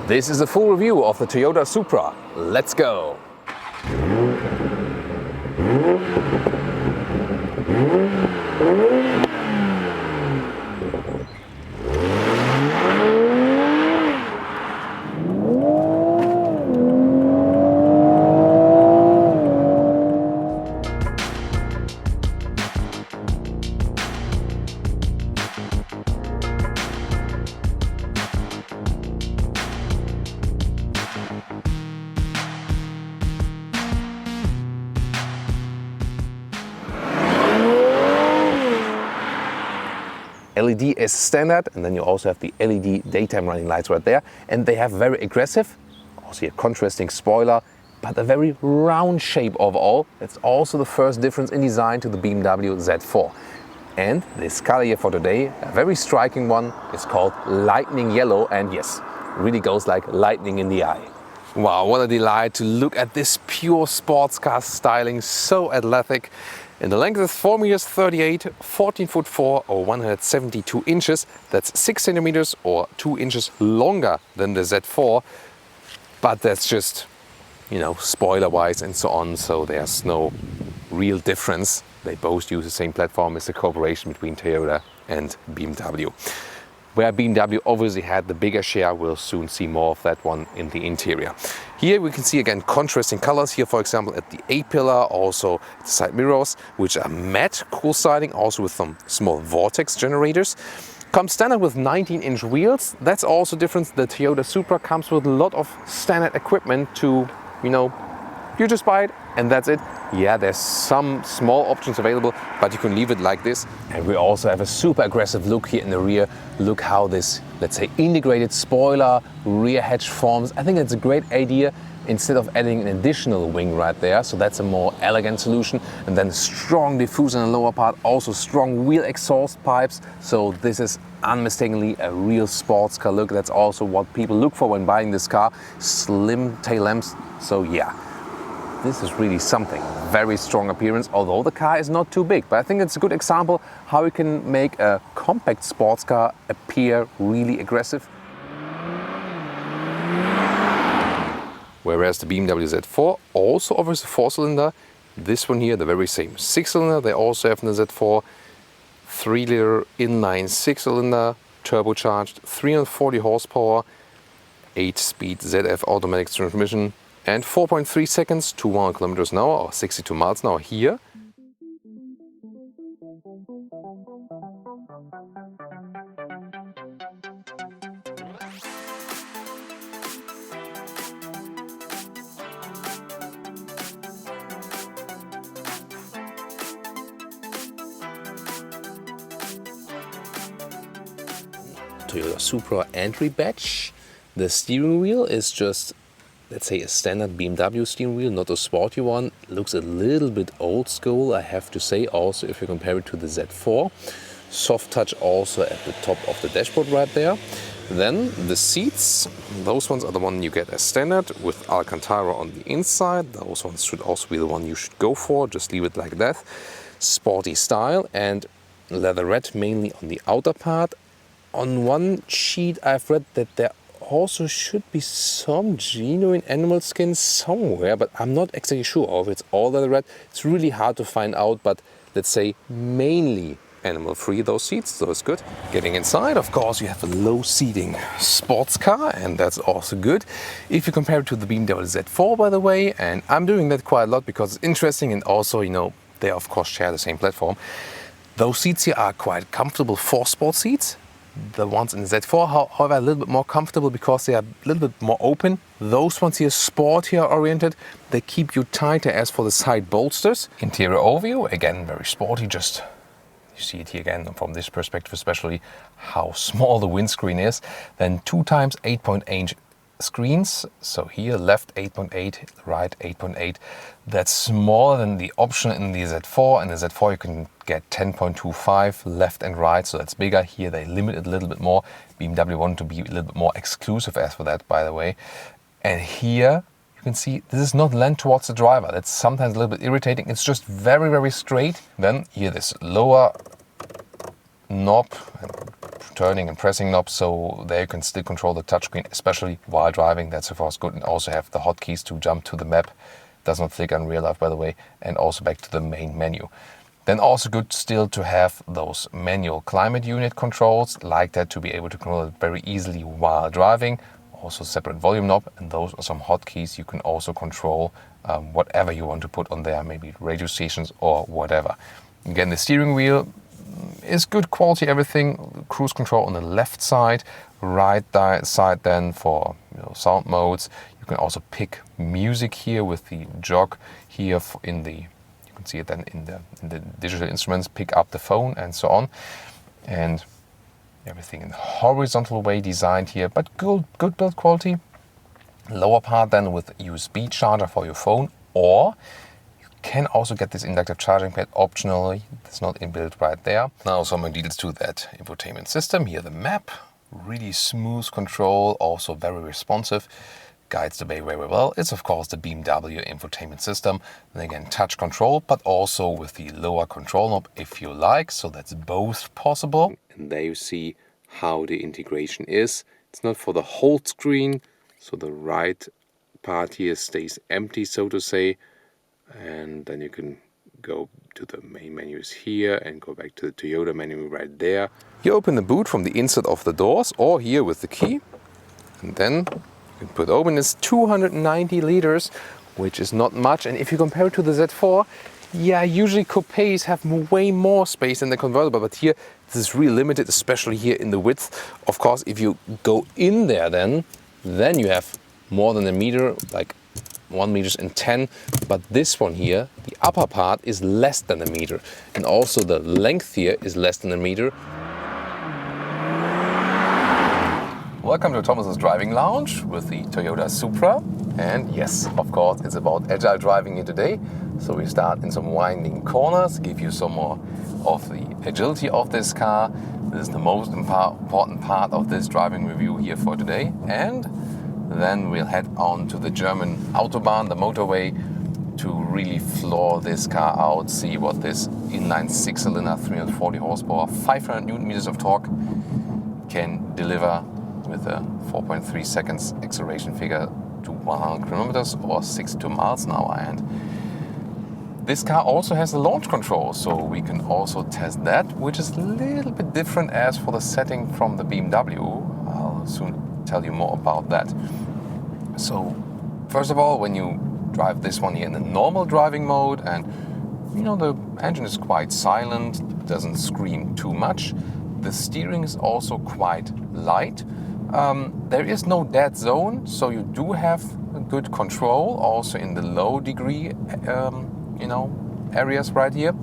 This is a full review of the Toyota Supra. Let's go! LED is standard, and then you also have the LED daytime running lights right there, and they have very aggressive, also a contrasting spoiler, but a very round shape overall. That's also the first difference in design to the BMW Z4. And this color here for today, a very striking one, is called lightning yellow, and yes, really goes like lightning in the eye. Wow, what a delight to look at this pure sports car styling, so athletic. And the length is 4 meters 38, 14 foot 4 or 172 inches. That's 6 centimeters or 2 inches longer than the Z4. But that's just, you know, spoiler wise and so on. So there's no real difference. They both use the same platform. It's a cooperation between Toyota and BMW. Where BMW obviously had the bigger share, we'll soon see more of that one in the interior. Here we can see again contrasting colors here, for example at the A-pillar, also the side mirrors, which are matte cool styling, also with some small vortex generators. Comes standard with 19-inch wheels. That's also different. The Toyota Supra comes with a lot of standard equipment to, you know, you just buy it and that's it. Yeah, there's some small options available, but you can leave it like this. And we also have a super aggressive look here in the rear. Look how this, let's say, integrated spoiler rear hatch forms. I think it's a great idea instead of adding an additional wing right there. So that's a more elegant solution. And then strong diffuser in the lower part, also strong wheel exhaust pipes. So this is unmistakably a real sports car look. That's also what people look for when buying this car. Slim tail lamps. So yeah, this is really something. Very strong appearance, although the car is not too big. But I think it's a good example how you can make a compact sports car appear really aggressive. Whereas the BMW Z4 also offers a 4-cylinder. This one here, the very same 6-cylinder. They also have in the Z4 3-liter inline 6-cylinder, turbocharged, 340 horsepower, 8-speed ZF automatic transmission, and 4.3 seconds to 100 kilometers an hour or 62 miles an hour here. Toyota Supra entry badge. The steering wheel is just, let's say, a standard BMW steering wheel, not a sporty one. Looks a little bit old school, I have to say, also if you compare it to the Z4. Soft touch also at the top of the dashboard right there. Then the seats, those ones are the one you get as standard with Alcantara on the inside. Those ones should also be the one you should go for, just leave it like that. Sporty style and leatherette mainly on the outer part. On one sheet I've read that there also should be some genuine animal skin somewhere, but I'm not exactly sure if it's all leatherette. It's really hard to find out, but let's say mainly animal free, those seats, so it's good. Getting inside, of course, you have a low seating sports car, and that's also good. If you compare it to the BMW Z4, by the way, and I'm doing that quite a lot because it's interesting, and also, you know, they of course share the same platform. Those seats here are quite comfortable for sport seats. The ones in the Z4, however, a little bit more comfortable because they are a little bit more open. Those ones here, sport here oriented, they keep you tighter as for the side bolsters. Interior overview, again, very sporty, just you see it here again from this perspective, especially how small the windscreen is. Then 2x 8.8 screens. So here left 8.8, right 8.8. That's smaller than the option in the Z4. In the Z4 you can get 10.25 left and right, so that's bigger. Here they limit it a little bit more. BMW wanted to be a little bit more exclusive as for that, by the way. And here you can see this is not leant towards the driver. That's sometimes a little bit irritating. It's just very, very straight. Then here this lower knob, and turning and pressing knobs, so there you can still control the touchscreen, especially while driving. That's of course good. And also have the hotkeys to jump to the map. Does not flicker in real life, by the way, and also back to the main menu. Then also good still to have those manual climate unit controls, like that, to be able to control it very easily while driving. Also separate volume knob, and those are some hotkeys. You can also control whatever you want to put on there, maybe radio stations or whatever. Again, the steering wheel is good quality, everything. Cruise control on the left side, right side then for sound modes. You can also pick music here with the jog here in the, you can see it then in the digital instruments, pick up the phone and so on. And everything in horizontal way designed here, but good build quality. Lower part then with USB charger for your phone, or you can also get this inductive charging pad optionally. It's not inbuilt right there. Now some more details to that infotainment system. Here the map, really smooth control, also very responsive. Guides the way very well. It's of course the BMW infotainment system. And again, touch control, but also with the lower control knob if you like. So that's both possible. And there you see how the integration is. It's not for the whole screen, so the right part here stays empty, so to say. And then you can go to the main menus here and go back to the Toyota menu right there. You open the boot from the inside of the doors or here with the key. And then you can put open. It's 290 liters, which is not much. And if you compare it to the Z4, yeah, usually coupes have way more space than the convertible, but here this is really limited, especially here in the width. Of course, if you go in there, then you have more than a meter, like 1 meter and 10. But this one here, the upper part is less than a meter, and also the length here is less than a meter. Welcome to Thomas's Driving Lounge with the Toyota Supra. And yes, of course, it's about agile driving here today. So we start in some winding corners, give you some more of the agility of this car. This is the most important part of this driving review here for today. And then we'll head on to the German Autobahn, the motorway, to really floor this car out, see what this inline 6-cylinder, 340 horsepower, 500 Newton meters of torque can deliver with a 4.3 seconds acceleration figure to 100 kilometers or 62 miles an hour. And this car also has the launch control, so we can also test that, which is a little bit different as for the setting from the BMW. I'll soon tell you more about that. So first of all, when you drive this one here in the normal driving mode, and the engine is quite silent, doesn't scream too much. The steering is also quite light. There is no dead zone, so you do have good control also in the low degree areas right here.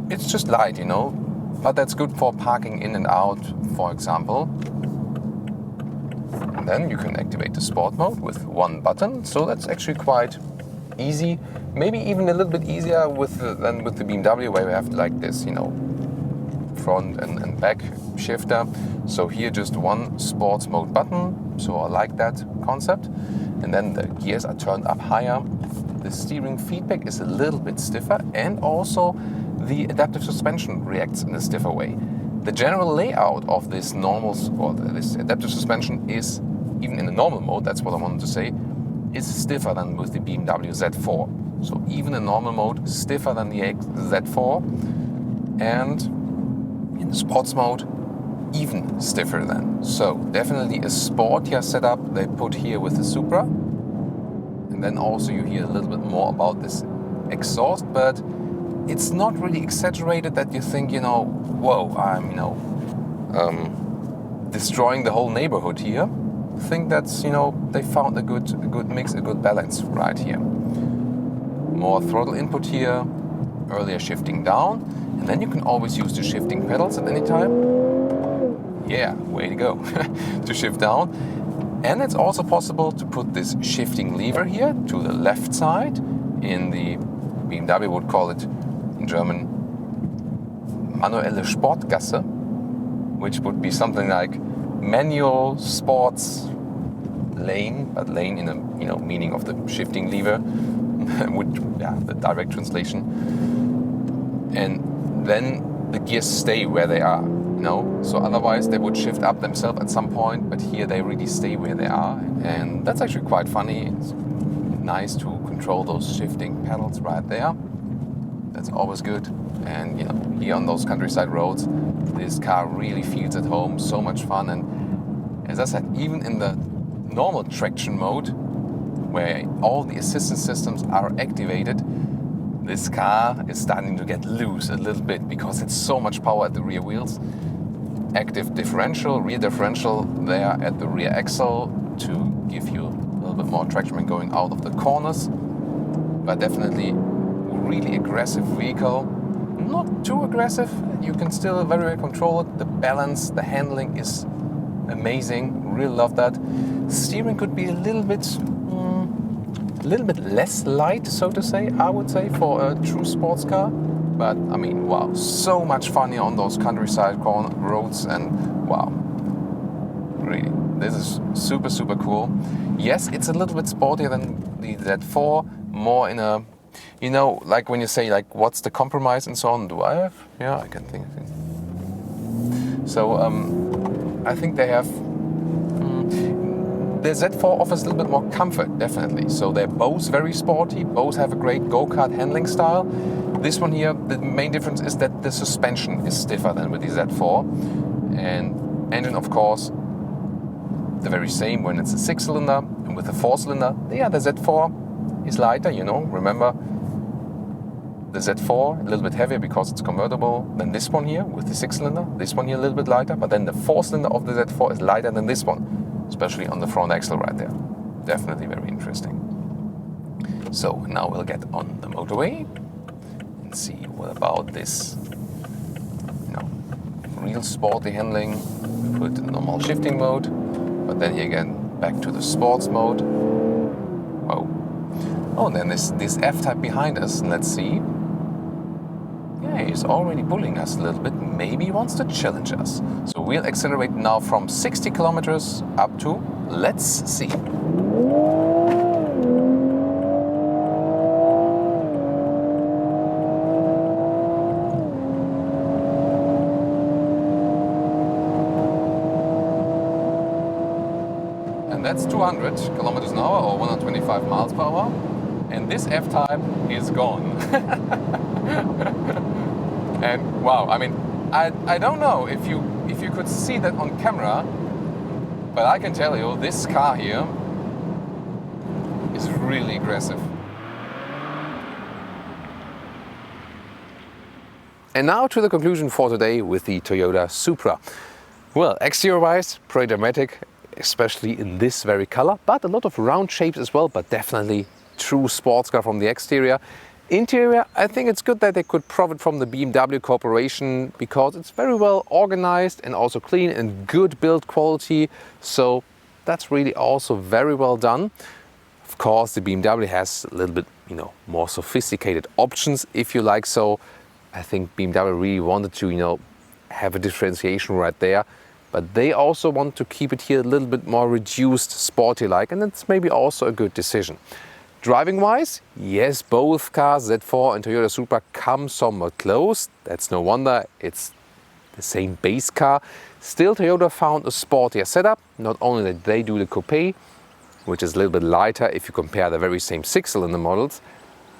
It's just light, but that's good for parking in and out, for example. And then you can activate the sport mode with one button, so that's actually quite easy. Maybe even a little bit easier than with the BMW, where we have like this, front and back shifter. So here just one sports mode button, so I like that concept. And then the gears are turned up higher. The steering feedback is a little bit stiffer, and also the adaptive suspension reacts in a stiffer way. The general layout of this this adaptive suspension is, even in the normal mode, that's what I wanted to say, is stiffer than with the BMW Z4. So even in normal mode, stiffer than the Z4, and in the sports mode, even stiffer than. So definitely a sportier setup they put here with the Supra. And then also you hear a little bit more about this exhaust, but it's not really exaggerated that you think, whoa, I'm, destroying the whole neighborhood here. I think that's, they found a good mix, a good balance right here. More throttle input here, earlier shifting down, and then you can always use the shifting pedals at any time. Yeah, way to go, to shift down. And it's also possible to put this shifting lever here to the left side. In the BMW would call it in German manuelle Sportgasse, which would be something like manual sports lane, but lane in the meaning of the shifting lever, the direct translation. And then the gears stay where they are, you know. So otherwise they would shift up themselves at some point, but here they really stay where they are, and that's actually quite funny. It's nice to control those shifting pedals right there. That's always good. And you know, here on those countryside roads, this car really feels at home. So much fun. And as I said, even in the normal traction mode, where all the assistance systems are activated, this car is starting to get loose a little bit because it's so much power at the rear wheels. Active differential, rear differential there at the rear axle to give you a little bit more traction when going out of the corners. But definitely really aggressive vehicle. Not too aggressive, you can still very well control it. The balance, the handling is amazing, really love that. Steering could be a little bit less light, so to say, I would say, for a true sports car. But I mean, wow, so much fun here on those countryside roads, and wow, really, this is super, super cool. Yes, it's a little bit sportier than the Z4, more in a, you know, like when you say, like, what's the compromise and so on, do I have? Yeah, I can think. So, I think they have, the Z4 offers a little bit more comfort, definitely. So they're both very sporty, both have a great go-kart handling style. This one here, the main difference is that the suspension is stiffer than with the Z4. And engine, of course, the very same when it's a 6-cylinder, and with a 4-cylinder, yeah, the Z4 is lighter, you know, remember. The Z4 a little bit heavier because it's convertible than this one here with the 6-cylinder. This one here a little bit lighter, but then the 4-cylinder of the Z4 is lighter than this one, especially on the front axle right there. Definitely very interesting. So now we'll get on the motorway and see what about this, you know, real sporty handling. Put in normal shifting mode, but then here again back to the sports mode. Whoa. Oh, and then this F-Type behind us. Let's see. Yeah, he's already bullying us a little bit. Maybe he wants to challenge us. So we'll accelerate now from 60 kilometers up to, let's see. And that's 200 kilometers an hour or 125 miles per hour. And this F-Type is gone. And wow, I mean, I don't know if you could see that on camera, but I can tell you this car here is really aggressive. And now to the conclusion for today with the Toyota Supra. Well, exterior-wise, pretty dramatic, especially in this very color, but a lot of round shapes as well, but definitely true sports car from the exterior. Interior, I think it's good that they could profit from the BMW Corporation because it's very well organized and also clean and good build quality. So that's really also very well done. Of course, the BMW has a little bit, you know, more sophisticated options, if you like. So I think BMW really wanted to, you know, have a differentiation right there. But they also want to keep it here a little bit more reduced, sporty-like, and that's maybe also a good decision. Driving-wise, yes, both cars, Z4 and Toyota Supra, come somewhat close. That's no wonder, it's the same base car. Still, Toyota found a sportier setup. Not only that they do the coupe, which is a little bit lighter if you compare the very same 6-cylinder models,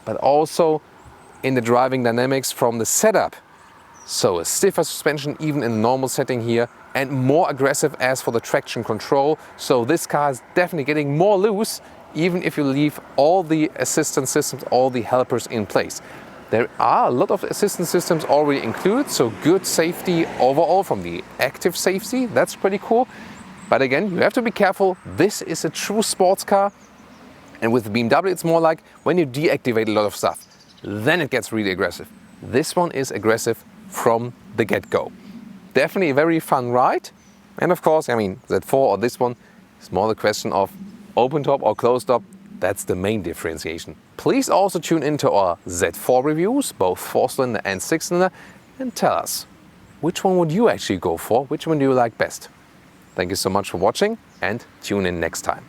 but also in the driving dynamics from the setup. So a stiffer suspension even in the normal setting here, and more aggressive as for the traction control. So this car is definitely getting more loose, even if you leave all the assistance systems, all the helpers in place. There are a lot of assistance systems already included, so good safety overall from the active safety, that's pretty cool. But again, you have to be careful, this is a true sports car, and with the BMW it's more like when you deactivate a lot of stuff, then it gets really aggressive. This one is aggressive from the get-go. Definitely a very fun ride, and of course, I mean, Z4 or this one, it's more the question of open top or closed top. That's the main differentiation. Please also tune into our Z4 reviews, both 4-cylinder and 6-cylinder, and tell us, which one would you actually go for? Which one do you like best? Thank you so much for watching, and tune in next time.